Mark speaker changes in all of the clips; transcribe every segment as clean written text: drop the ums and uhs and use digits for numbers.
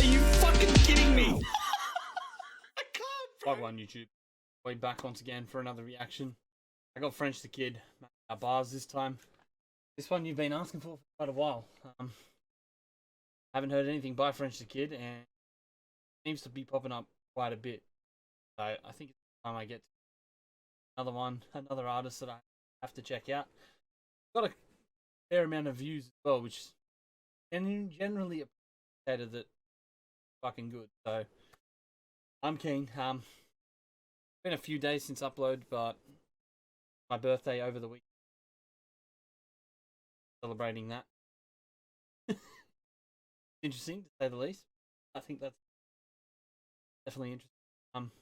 Speaker 1: you fucking kidding me? I can't, bro. One YouTube. Way back once again for another reaction. I got French the Kid bars this time. This one you've been asking for quite a while. Haven't heard anything by French the Kid, and it seems to be popping up quite a bit. So I think it's time I get another artist that I have to check out. Got a fair amount of views as well, which is generally appreciated that fucking good. So I'm keen. Been a few days since upload, but my birthday over the week. Celebrating that. Interesting to say the least. I think that's definitely interesting.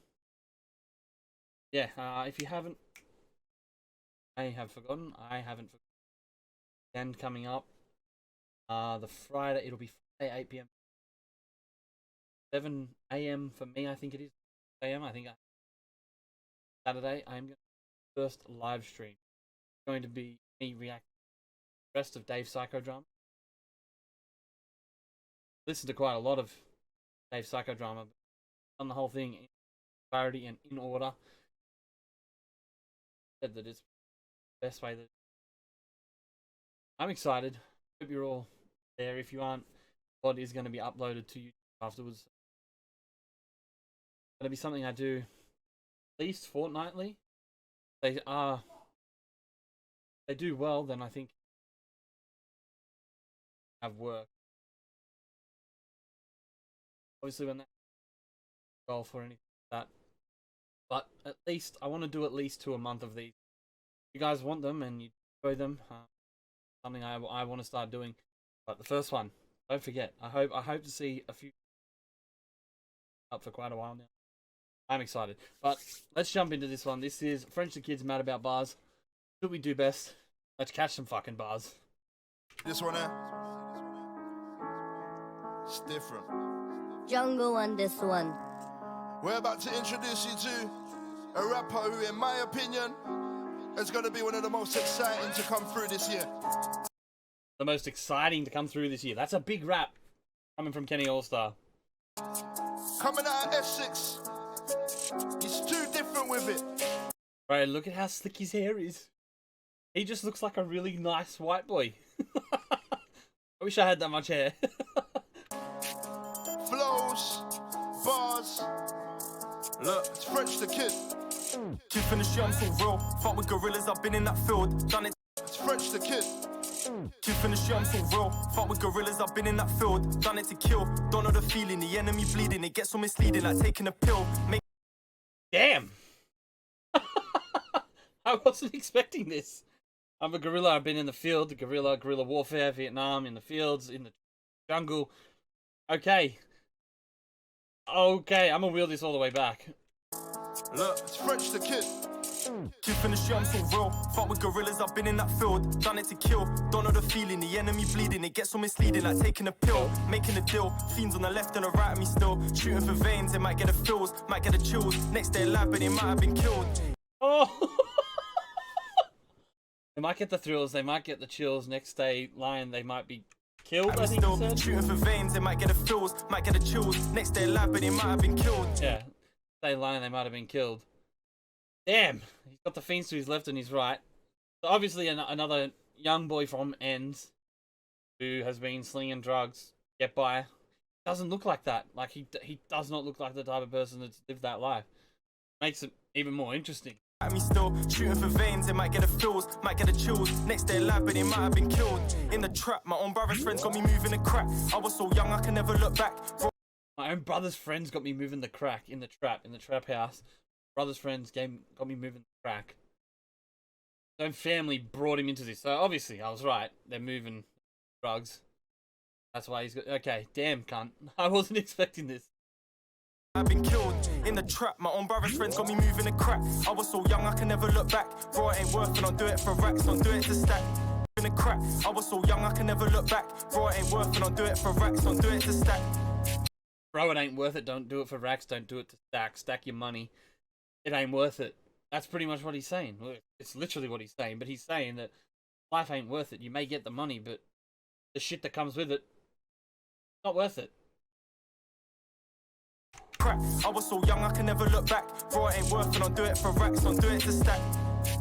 Speaker 1: Yeah, if you haven't, I haven't forgotten. And coming up, the Friday, it'll be Friday 8 p.m. 7 a.m. for me, I think it is. A.m. I think Saturday, I'm going to first live stream. It's going to be me reacting to the rest of Dave Psychodrama. Listened to quite a lot of Dave Psychodrama, but on the whole thing in clarity and in order. Said that it's the best way that I'm excited. Hope you're all there. If you aren't, what is going to be uploaded to YouTube afterwards. It's going to be something I do at least fortnightly. They do well, then I think have work. Obviously, when that golf or anything like that, but at least I want to do at least 2 a month of these. You guys want them and you enjoy them. Something I want to start doing. But the first one, don't forget. I hope to see a few up for quite a while now. I'm excited. But let's jump into this one. This is French the Kid's Mad About Bars. Should we do best? Let's catch some fucking bars.
Speaker 2: This one here, it's different.
Speaker 3: Jungle on this one.
Speaker 2: We're about to introduce you to a rapper who, in my opinion, is going to be one of the most exciting to come through this year.
Speaker 1: The most exciting to come through this year. That's a big rap coming from Kenny Allstar.
Speaker 2: Coming out of Essex, he's too different with it.
Speaker 1: Right, look at how slick his hair is. He just looks like a really nice white boy. I wish I had that much hair.
Speaker 2: Flows, bars. Look, it's French the Kid.
Speaker 4: Kid from the shit, I'm so real. Fuck with gorillas, I've been in that field. Done it.
Speaker 2: It's French the Kid.
Speaker 4: Kid from the shit, I'm so real. Fuck with gorillas, I've been in that field. Done it to kill. Don't know the feeling, the enemy bleeding. It gets so misleading, like taking a pill.
Speaker 1: Damn! I wasn't expecting this. I'm a gorilla, I've been in the field, guerrilla warfare, Vietnam, in the fields, in the jungle. Okay, I'm gonna wheel this all the way back.
Speaker 2: Look, it's French the Kid.
Speaker 4: Kid from the shit, I'm so real. Fuck with gorillas, I've been in that field. Done it to kill. Don't know the feeling, the enemy bleeding. It gets so misleading, like taking a pill. Making a deal. Fiends on the left and the right of me still. Shooting for veins, they might get the feels, might get the chills. Next day alive, but they might have been killed.
Speaker 1: Oh! They might get the thrills, they might get the chills. Next day lying, they might be killed, I think
Speaker 4: still
Speaker 1: you said.
Speaker 4: Shooting for veins, they might get the feels, might get the chills. Next day alive, but they might have been killed.
Speaker 1: Yeah, day lying, they might have been killed. Damn, he's got the fiends to his left and his right. So obviously another young boy from Ends who has been slinging drugs, get by. Doesn't look like that. Like he does not look like the type of person that's lived that life. Makes it even more interesting.
Speaker 4: At me still shooting for veins, they might get the feels, might get the chills. Next day alive, but they might have been killed. In the trap, my own brother's friends got me moving the crack. I was so young, I can never look back.
Speaker 1: My own brother's friends got me moving the crack in the trap house. Brother's friends got me moving the crack. His own family brought him into this. So obviously, I was right. They're moving drugs. That's why he's got. Okay, damn cunt. I wasn't expecting this.
Speaker 4: I've been killed in the trap. My own brother's friends got me moving the crack. I was so young, I can never look back. Bro, it ain't worth it, don't do it for racks, don't do it to stack. In the crack. I was so young, I can never look back. Bro, it ain't worth it, don't do it for racks, don't do it to stack.
Speaker 1: Bro, it ain't worth it, don't do it for racks, don't do it to stack. Stack your money. It ain't worth it. That's pretty much what he's saying. It's literally what he's saying, but he's saying that life ain't worth it. You may get the money, but the shit that comes with it, not worth it.
Speaker 4: Crack. I was so young I can never look back. Bro, it ain't worth it. Don't do it for racks. Don't do it to stack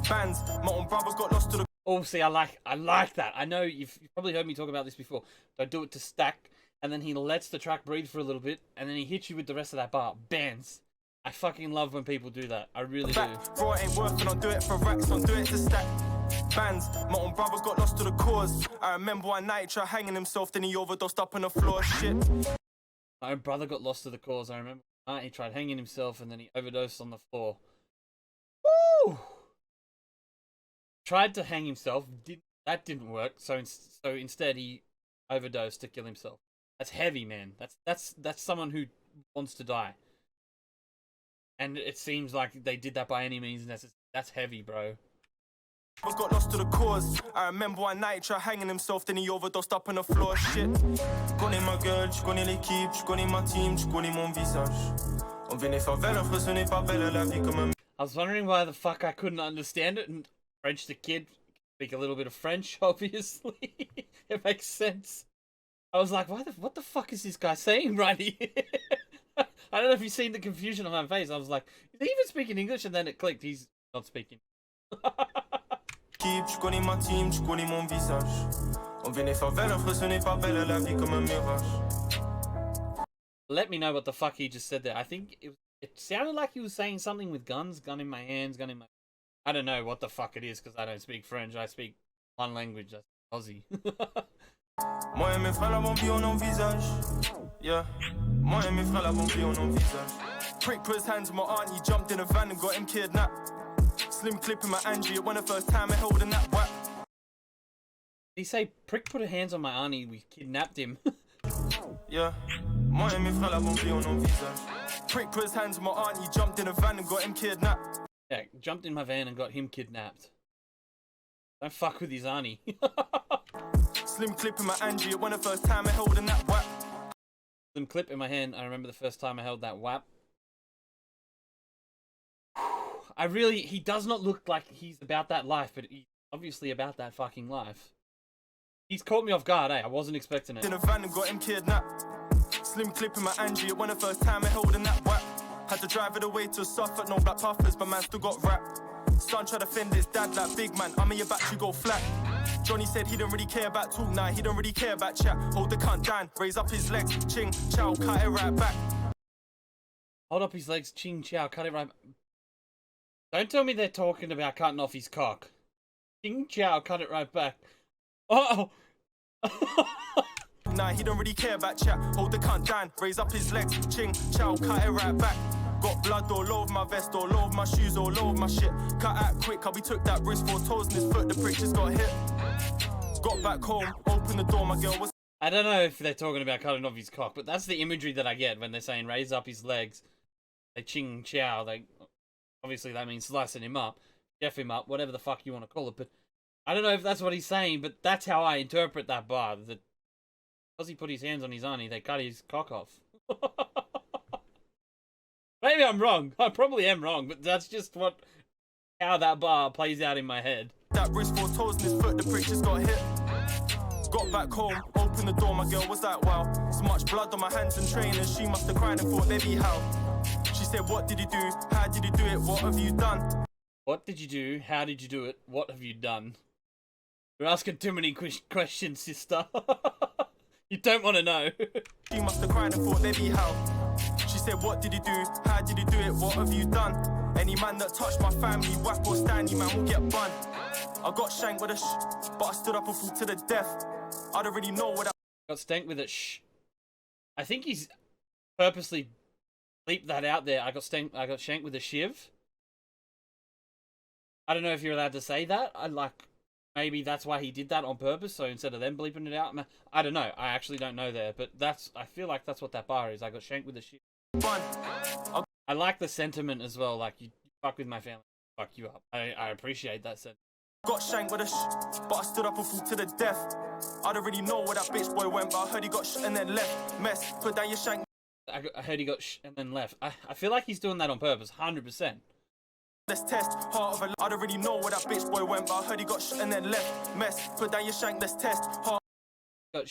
Speaker 4: bands. My own brother got lost to the.
Speaker 1: Oh, see, I like that. I know you've probably heard me talk about this before. Don't do it to stack, and then he lets the track breathe for a little bit, and then he hits you with the rest of that bar. Bands. I fucking love when people do that. I really do.
Speaker 4: Bro, it ain't worth it. Don't do it for racks. Don't do it to stack bands. My own brother got lost to the cause. I remember one night he tried hanging himself, then he overdosed up on the floor. Shit.
Speaker 1: My own brother got lost to the cause. I remember one night he tried hanging himself, and then he overdosed on the floor. Woo! Tried to hang himself. That didn't work. So instead he overdosed to kill himself. That's heavy, man. That's someone who wants to die. And it seems like they did that by any means necessary. That's heavy, bro.
Speaker 4: Got lost to the cause. I remember one night he tried hanging himself, then he overdosed up on the floor. Shit. Je connais ma gueule, je connais l'équipe, je connais ma team, je connais mon visage. On vient des favelles, après ce n'est pas belle la vie comme un.
Speaker 1: I was wondering why the fuck I couldn't understand it, and French the kid speak a little bit of French, obviously. It makes sense. I was like, what the fuck is this guy saying right here? I don't know if you've seen the confusion on my face. I was like, is he even speaking English? And then it clicked. He's not speaking.
Speaker 4: Je connais ma team, je connais mon visage. On vient des favelles, après ce n'est pas belle la vie comme un mirage.
Speaker 1: Let me know what the fuck he just said there. I think it sounded like he was saying something with guns, gun in my hands, gun in my... I don't know what the fuck it is because I don't speak French. I speak one language, that's Aussie.
Speaker 4: Moi et mes frères l'avons vu en nos visages. Yeah. Moi et mes frères l'avons vu en nos visages. Prick put his hands on my aunt, he jumped in a van and got him kidnapped. Slim clip in my Angie, it went the first time I held in that whap.
Speaker 1: Did he say Prick put her hands on my auntie, we kidnapped him?
Speaker 4: Yeah. Moi et mes frères l'avons vu en nos visages. Prick put his hands on my aunt, he jumped in a van and got him kidnapped.
Speaker 1: Yeah, jumped in my van and got him kidnapped. Don't fuck with his auntie.
Speaker 4: Slim clip in my Angie, it went the first time I held in that whap.
Speaker 1: Slim clip in my hand, I remember the first time I held that whap. He does not look like he's about that life, but he's obviously about that fucking life. He's caught me off guard, eh? I wasn't expecting it.
Speaker 4: In a van and got him kidnapped. Slim clip in my Angie, it went the first time I held in that whap. Had to drive it away to Suffolk, no black puffers, but man still got wrapped. Son tried to fend his dad like big man, I'm in your back, you go flat. Johnny said he don't really care about talk, nah, he don't really care about chat. Hold the cunt down, raise up his legs, ching, chow, cut it right back.
Speaker 1: Hold up his legs, ching, chow, cut it right back. Don't tell me they're talking about cutting off his cock. Ching, chow, cut it right back. Oh!
Speaker 4: Nah, he don't really care about chat. Hold the cunt down, raise up his legs, ching, chow, cut it right back. Got blood all over my vest, all over my shoes, all over my shit. Cut out quick, we took that wrist, 4 toes in his foot, the prick just got hit. Got back home, opened the door, my girl was...
Speaker 1: I don't know if they're talking about cutting off his cock, but that's the imagery that I get when they're saying raise up his legs. They ching, chow, they... Obviously that means slicing him up, chef him up, whatever the fuck you want to call it, but... I don't know if that's what he's saying, but that's how I interpret that bar. That because he put his hands on his auntie, they cut his cock off. Maybe I'm wrong. I probably am wrong, but that's just how that bar plays out in my head.
Speaker 4: That wrist, 4 toes in his foot, the prick just got hit. Got back home, opened the door, my girl was like, wow. So much blood on my hands and trainers, she must have cried and thought, baby, how? She said, what did you do? How did you do it? What have you done?
Speaker 1: What did you do? How did you do it? What have you done? You're asking too many questions, sister. You don't want to know.
Speaker 4: She must have cried and thought, baby, how? She said, what did you do? How did you do it? What have you done? Any man that touched my family, whack or stanny, man will get bun. I got shanked with a but I stood up and fought to the death. I don't really know what I
Speaker 1: got stank with a I think he's purposely bleeped that out there. I got shanked with a shiv. I don't know if you're allowed to say that. Maybe that's why he did that on purpose, so instead of them bleeping it out, I don't know. I actually don't know there, but I feel like that's what that bar is. I got shanked with a shit. I like the sentiment as well, like, you fuck with my family, fuck you up. I appreciate that sentiment.
Speaker 4: Got shanked with a but I stood up and fought to the death. I don't really know where that bitch boy went, but I heard he got and then left. Mess, put down your shank.
Speaker 1: I heard he got and then left. I feel like he's doing that on purpose, 100%.
Speaker 4: Let's test. Heart of a. I don't really know where that bitch boy went, but I heard he got shot and then left. Mess. Put down your shank. Let's test. Heart.
Speaker 1: Got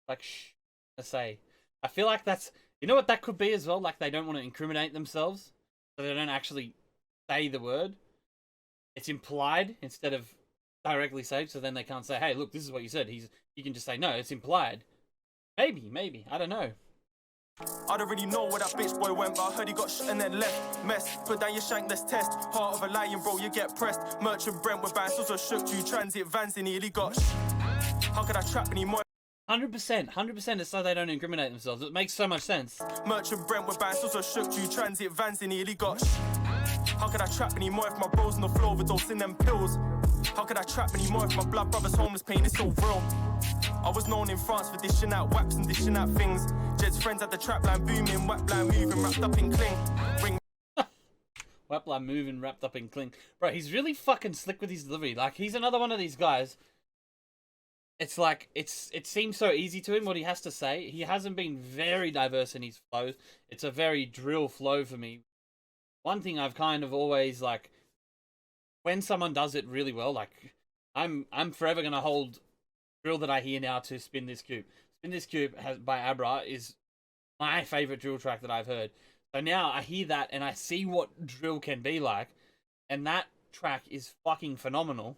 Speaker 1: I say. I feel like that's, you know what that could be as well? Like they don't want to incriminate themselves, so they don't actually say the word. It's implied instead of directly said, so then they can't say, hey, look, this is what you said. You can just say, no, it's implied. Maybe. I don't know.
Speaker 4: I don't really know where that bitch boy went, but I heard he got shot and then left. Mess. Put down your shank, let's test. Heart of a lion, bro, you get pressed. Merchant Brent with bands, also shook you. Transit vans in nearly got How could I trap anymore?
Speaker 1: 100%. It's so they don't incriminate themselves. It makes so much sense.
Speaker 4: Merchant Brent with bands, also shook you. Transit vans in nearly got How could I trap anymore if my bros on the floor overdosing them pills? How could I trap anymore if my blood brother's homeless pain is so real? I was known in France for dishing out waps and dishing out things. Jed's friends at the trap line booming, wap line moving, wrapped up in cling. Ring.
Speaker 1: Wap line moving, wrapped up in cling. Bro, he's really fucking slick with his delivery. Like, he's another one of these guys. It's like, it seems so easy to him what he has to say. He hasn't been very diverse in his flows. It's a very drill flow for me. One thing I've kind of always, like, when someone does it really well, like, I'm forever going to hold drill that I hear now to Spin This Cube. Spin This Cube by Abra is my favorite drill track that I've heard. So now I hear that and I see what drill can be like, and that track is fucking phenomenal.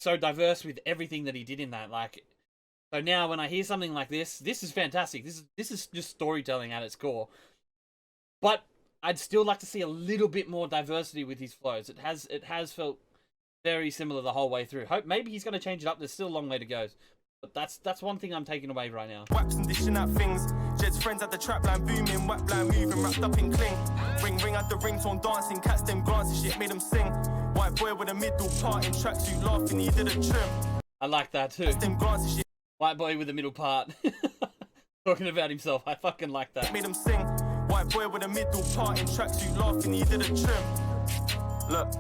Speaker 1: So diverse with everything that he did in that. Like, so now when I hear something like this is fantastic. This is just storytelling at its core. But I'd still like to see a little bit more diversity with his flows. It has felt very similar the whole way through. Hope maybe he's going to change it up. There's still a long way to go. But that's one thing I'm taking away right now.
Speaker 4: Waps and dishing out things. Jed's friends at the trap line booming, wap line moving, wrapped up in cling. Ring at the ringtone dancing, cats them glancing, shit made them sing. White boy with a middle part in tracksuit laughing, he did a trim.
Speaker 1: I like that too.
Speaker 4: Cats them glancing, shit.
Speaker 1: White boy with a middle part. Talking about himself. I fucking like that.
Speaker 4: Made him sing. White boy with a middle part in tracksuit laughing, he did a trim. Look,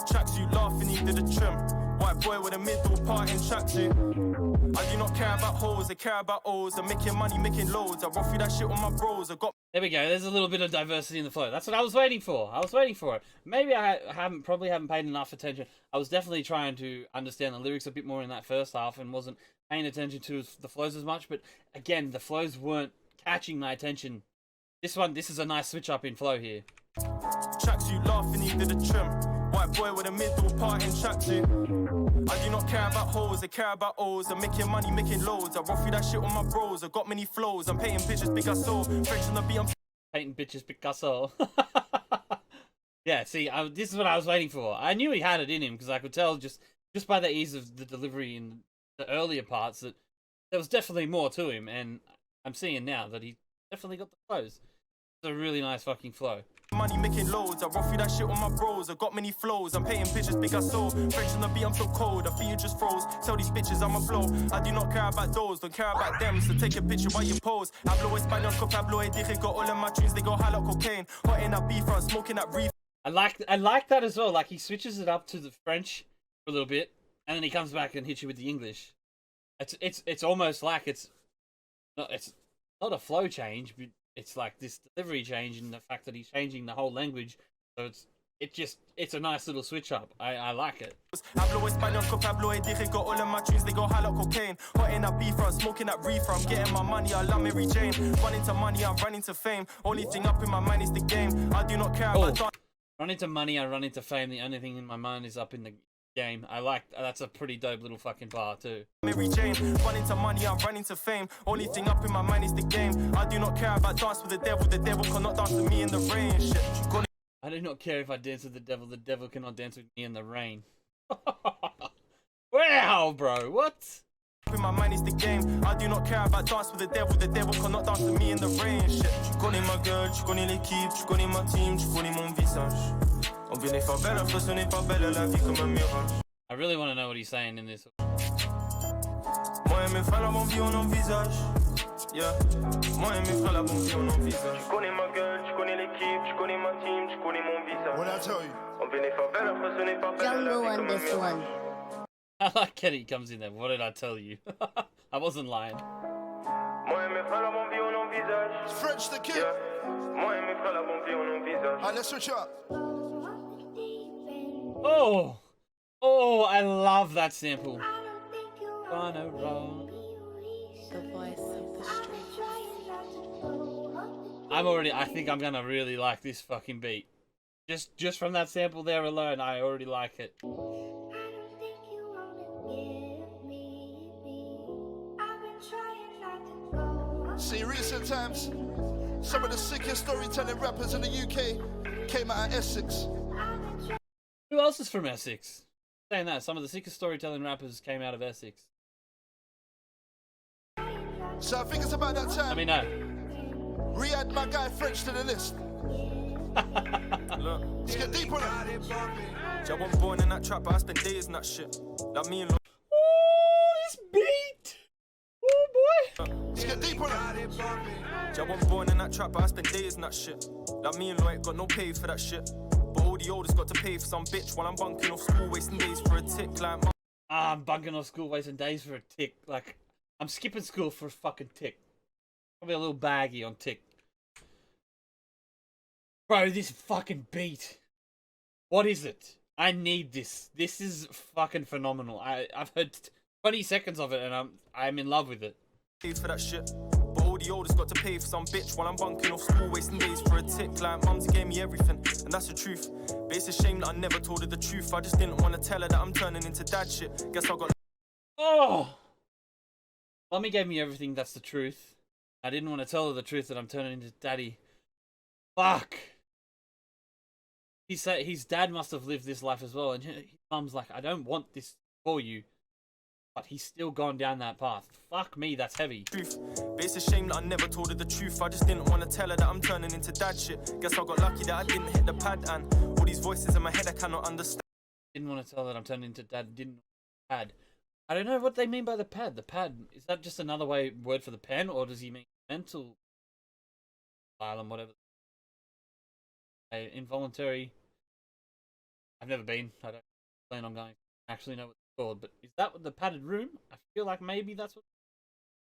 Speaker 4: tracksuit laughing, he did a trim. White boy with a middle part in tracksuit. I do not care about hoes, I care about O's. I'm making money, making loads. I roll through that shit on my bros. I got.
Speaker 1: There we go. There's a little bit of diversity in the flow. That's what I was waiting for. It. Maybe I probably haven't paid enough attention. I was definitely trying to understand the lyrics a bit more in that first half and wasn't paying attention to the flows as much. But again, the flows weren't catching my attention. This is a nice switch up in flow here.
Speaker 4: Tracksuit laughing, he did a trim. White boy with a middle part in tracksuit. I do not care about hoes, I care about O's. I'm making money, making loads. I roll through that shit on my bros. I got many flows. I'm painting pictures, Picasso. French on the beat, I'm
Speaker 1: painting pictures, Picasso. Yeah, see, this is what I was waiting for. I knew he had it in him because I could tell just by the ease of the delivery in the earlier parts that there was definitely more to him, and I'm seeing now that he definitely got the flows. It's a really nice fucking flow.
Speaker 4: Money making loads, I roll through that shit on my bros. I got many flows, I'm painting pictures, Picasso. French on the beat, I'm so cold, I think you just froze. Tell these bitches I'm a blow. I do not care about those, don't care about them. So take a picture while you pose. Hablo español, con Pablo y dije got all of my tunes, they go high like cocaine. Hot in that beef front, smoking that reef.
Speaker 1: I like that as well. Like he switches it up to the French for a little bit, and then he comes back and hits you with the English. It's almost like it's not a flow change, but it's like this delivery change and the fact that he's changing the whole language. So it's a nice little switch up. I like it.
Speaker 4: Hablo español, con Pablo y dije got all of my tunes, they go high like cocaine. Hot in that beef front, smoking that reefer. I'm getting my money, I love Mary Jane. Running to money, I'm running to fame. Only thing up in my mind is the game. I do not care about.
Speaker 1: Run into money, I run into fame. The only thing in my mind is up in the game. I like that's a pretty dope little fucking bar too.
Speaker 4: Mary Jane, running to money, I'm running to fame. Only thing up in my mind is the game. I do not care about dance with the devil cannot dance with me in the rain. Shit.
Speaker 1: I do not care if I dance with the devil cannot dance with me in the rain. Wow, bro, what?
Speaker 4: In my mind is the game. I do not care about dance with the devil cannot dance with me in the rain. Shit. Tu connais ma gueule, tu connais l'équipe, tu connais ma team, tu connais mon visage. On vient les faire belle, après ce n'est pas belle, la vie comme un mirage.
Speaker 1: I really want to know what he's saying in this.
Speaker 4: Moi et mes frères, la bonne vie, on envisage. Yeah. Moi et mes frères, la bonne vie, on envisage. Tu connais ma gueule, tu connais l'équipe, tu connais ma team, tu connais mon visage.
Speaker 2: What I tell you?
Speaker 4: On vient les faire belle, après ce n'est pas belle, la
Speaker 3: Jungle
Speaker 4: vie
Speaker 3: on
Speaker 4: comme un
Speaker 3: this one.
Speaker 4: mirage.
Speaker 1: I like Kenny comes in there. What did I tell you? I wasn't lying.
Speaker 4: Moi et mes frères, la bonne vie, on envisage.
Speaker 2: French the kid.
Speaker 4: Yeah. Moi et mes frères, la bonne vie, on envisage.
Speaker 2: Alright, let's switch up.
Speaker 1: Oh, oh, I love that sample. Gonna roll.
Speaker 5: The voice of the street.
Speaker 1: I think I'm gonna really like this fucking beat. Just from that sample there alone, I already like it.
Speaker 2: See, recent times, some of the sickest storytelling rappers in the UK came out of Essex.
Speaker 1: Who else is from Essex? Saying that, some of the sickest storytelling rappers came out of Essex.
Speaker 2: So I think it's about that time.
Speaker 1: Let me know.
Speaker 2: Re-add my guy French to the list.
Speaker 4: Look,
Speaker 2: Let's get deep on it.
Speaker 4: I wasn't born in that trap, but I spent days in that shit. Like me and
Speaker 1: Oh, this beat! Oh boy!
Speaker 2: Let's get deep on it.
Speaker 4: I wasn't born in that trap, but I spent days in that shit. Like me and Lloyd got no pay for that shit. But all the oldest got to pay for some bitch while I'm bunking off school, wasting days for a tick. Like,
Speaker 1: I'm bunking off school, wasting days for a tick. Like, I'm skipping school for a fucking tick. Probably a little baggy on tick. Bro, this fucking beat. What is it? I need this. This is fucking phenomenal. I've heard 20 seconds of it and I'm in love with it.
Speaker 4: pay for that shit. But all the oldest got to pay for some bitch while I'm bunking off school, wasting days for a tick. Like, mumsy gave me everything, and that's the truth. But it's a shame that I never told her the truth. I just didn't want to tell her that I'm turning into dad shit. Guess I got.
Speaker 1: Oh! Mummy gave me everything, that's the truth. I didn't want to tell her the truth that I'm turning into daddy. Fuck! He said his dad must have lived this life as well, and his mum's like, I don't want this for you. But he's still gone down that path. Fuck me, that's heavy.
Speaker 4: Truth. But it's a shame that I never told her the truth. I just didn't want to tell her that I'm turning into dad shit. Guess I got lucky that I didn't hit the pad, and all these voices in my head I cannot understand.
Speaker 1: Didn't want to tell her that I'm turning into dad, didn't pad. I don't know what they mean by the pad. The pad, is that just another word for the pen, or does he mean mental asylum, whatever? Involuntary. I've never been. I don't plan on going. I actually know what it's called, but is that what the padded room? I feel like maybe that's what.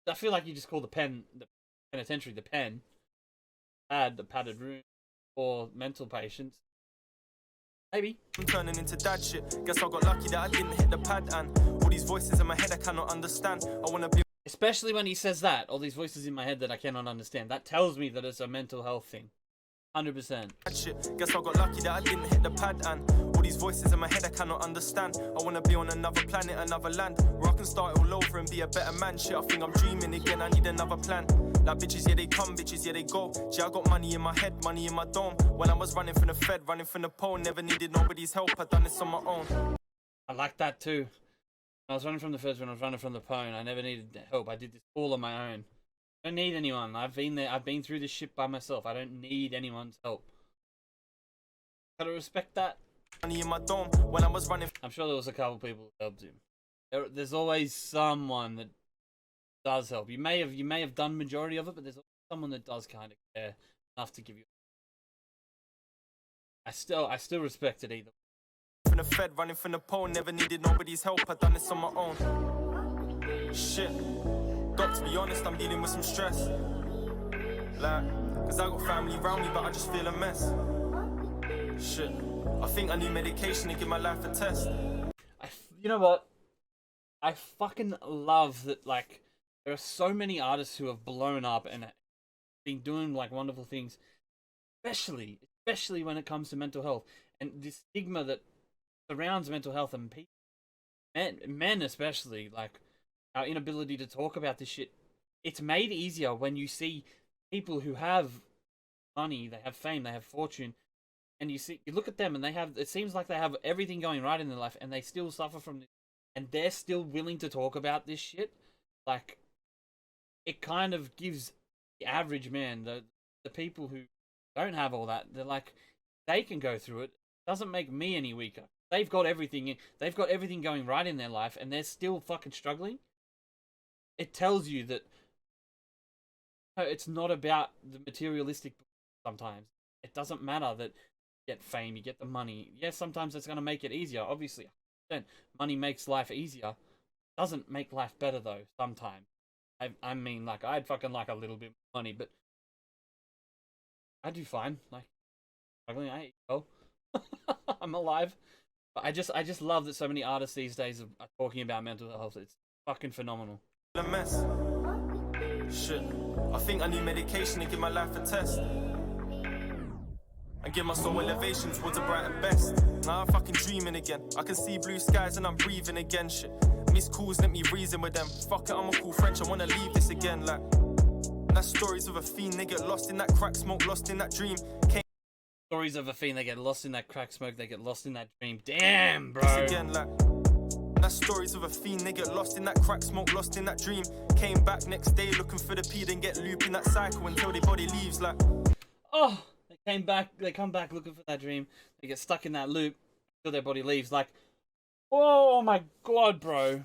Speaker 1: I feel like you just call the pen, the penitentiary, the pen. Pad, the padded room, for mental patients. Maybe.
Speaker 4: I'm turning into dad shit. Guess I got lucky that I didn't hit the pad, and all these voices in my head I cannot understand. I wanna be.
Speaker 1: Especially when he says that, all these voices in my head that I cannot understand. That tells me that it's a mental health thing. 100%.
Speaker 4: Shit. Guess I got lucky that I didn't hit the pad, and all these voices in my head I cannot understand. I wanna be on another planet, another land, where I can start all over and be a better man. Shit, I think I'm dreaming again, I need another plan. Like bitches, yeah they come, bitches, yeah they go. Gee, I got money in my head, money in my dome. When I was running from the Fed, running from the pole, never needed nobody's help, I done this on my own.
Speaker 1: I like that too. When I was running from the feds, when I was running from the pwn, I never needed help. I did this all on my own. I don't need anyone. I've been there. I've been through this shit by myself. I don't need anyone's help. Gotta respect that.
Speaker 4: Money in my dome, when I was running.
Speaker 1: I'm sure there was a couple people who helped him. There's always someone that does help. You may have done majority of it, but there's always someone that does kind of care enough to give you. I still respect it either.
Speaker 4: From the Fed, running from the pole, never needed nobody's help, I done this on my own. Shit. Got to be honest, I'm dealing with some stress. Like, cause I got family around me, but I just feel a mess. Shit. I think I need medication to give my life a test.
Speaker 1: You know what? I fucking love that, like, there are so many artists who have blown up and been doing, like, wonderful things. Especially when it comes to mental health. And this stigma that surrounds mental health and people, men especially, like, our inability to talk about this shit. It's made easier when you see people who have money, they have fame, they have fortune, and you look at them and it seems like they have everything going right in their life and they still suffer from this, and they're still willing to talk about this shit. Like, it kind of gives the average man, the people who don't have all that, they're like, they can go through it. It doesn't make me any weaker. They've got everything going right in their life and they're still fucking struggling. It tells you that it's not about the materialistic sometimes. It doesn't matter that you get fame, you get the money. Yes, sometimes it's going to make it easier, obviously. Money makes life easier. Doesn't make life better, though, sometimes. I mean, like, I'd fucking like a little bit more money, but I do fine. Like, struggling, I eat well. I'm alive. I just love that so many artists these days are talking about mental health. It's fucking phenomenal.
Speaker 4: A mess. Shit. I think I need medication to give my life a test. And give my soul elevation towards a brighter best. Now I'm fucking dreaming again. I can see blue skies and I'm breathing again. Shit. Missed calls, let me reason with them. Fuck it, I'm a cool French. I wanna leave this again. Like, that's stories of a fiend. They get lost in that crack smoke, lost in that dream.
Speaker 1: Stories of a fiend. They get lost in that crack smoke. They get lost in that dream. Damn, bro.
Speaker 4: This again, like. That's stories of a fiend. They get lost in that crack smoke, lost in that dream. Came back next day looking for the P, then get looped in that cycle until their body leaves. Like,
Speaker 1: oh, they come back looking for that dream. They get stuck in that loop until their body leaves. Like, oh my god, bro.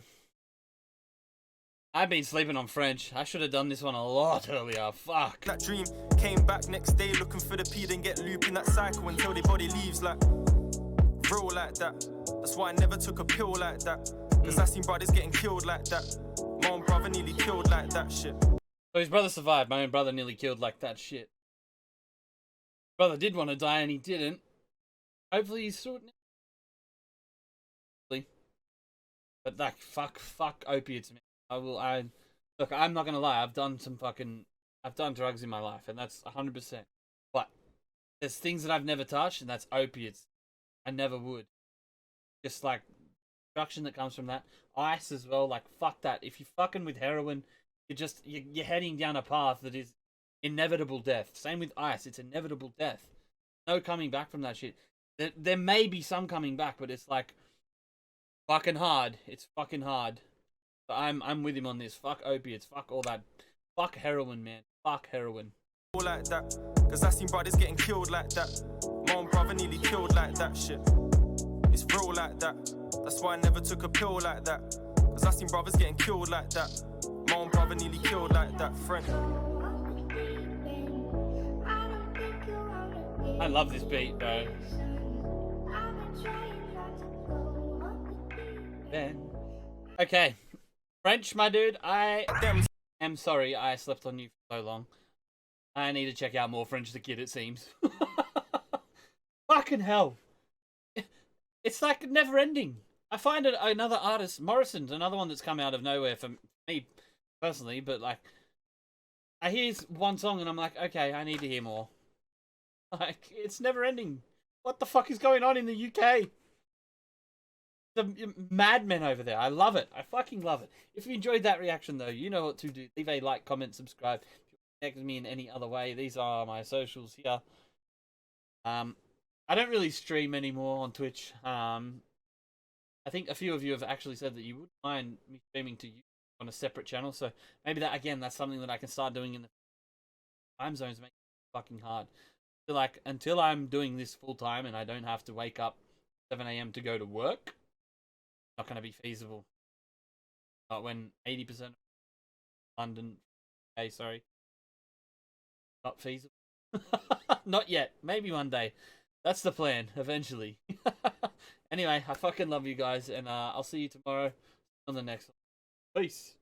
Speaker 1: I've been sleeping on French. I should have done this one a lot earlier. Fuck.
Speaker 4: That dream came back next day looking for the P, then get looped in that cycle until their body leaves. Like, real like that. That's why I never took a pill like that. Cause I seen brothers getting killed like that. My own brother nearly killed like that shit.
Speaker 1: So his brother survived. My own brother nearly killed like that shit. Brother did want to die and he didn't. Hopefully he's sorting it. But that fuck opiates, man. Look, I'm not gonna lie. I've done drugs in my life, and that's 100%. But there's things that I've never touched, and that's opiates. I never would. Just like destruction that comes from that. Ice as well. Like, fuck that. If you're fucking with heroin, you're heading down a path that is inevitable death. Same with ice. It's inevitable death. No coming back from that shit. There may be some coming back, but it's like fucking hard. It's fucking hard. So I'm with him on this. Fuck opiates. Fuck all that. Fuck heroin, man. Fuck heroin.
Speaker 4: Like that. Cause I seen brothers getting killed like that. My own brother nearly killed like that shit. It's real like that. That's why I never took a pill like that. Cause I seen brothers getting killed like that. My own brother nearly killed like that, friend.
Speaker 1: I love this beat, bro. Ben. Okay. French, my dude, I am sorry I slept on you for so long. I need to check out more French the Kid, it seems. Fucking hell. It's like never ending. I find another artist, Morrison's another one that's come out of nowhere for me personally, but like, I hear one song and I'm like, okay, I need to hear more. Like, it's never ending. What the fuck is going on in the UK? The madmen over there. I love it. I fucking love it. If you enjoyed that reaction though, you know what to do. Leave a like, comment, subscribe. If you connect with me in any other way, these are my socials here. I don't really stream anymore on Twitch. I think a few of you have actually said that you wouldn't mind me streaming to you on a separate channel. So maybe that's something that I can start doing in the time zones. Make it fucking hard. So like, until I'm doing this full time and I don't have to wake up 7 a.m. to go to work, it's not going to be feasible. Not when 80% of London, not feasible. Not yet. Maybe one day. That's the plan, eventually. Anyway, I fucking love you guys, and I'll see you tomorrow on the next one. Peace.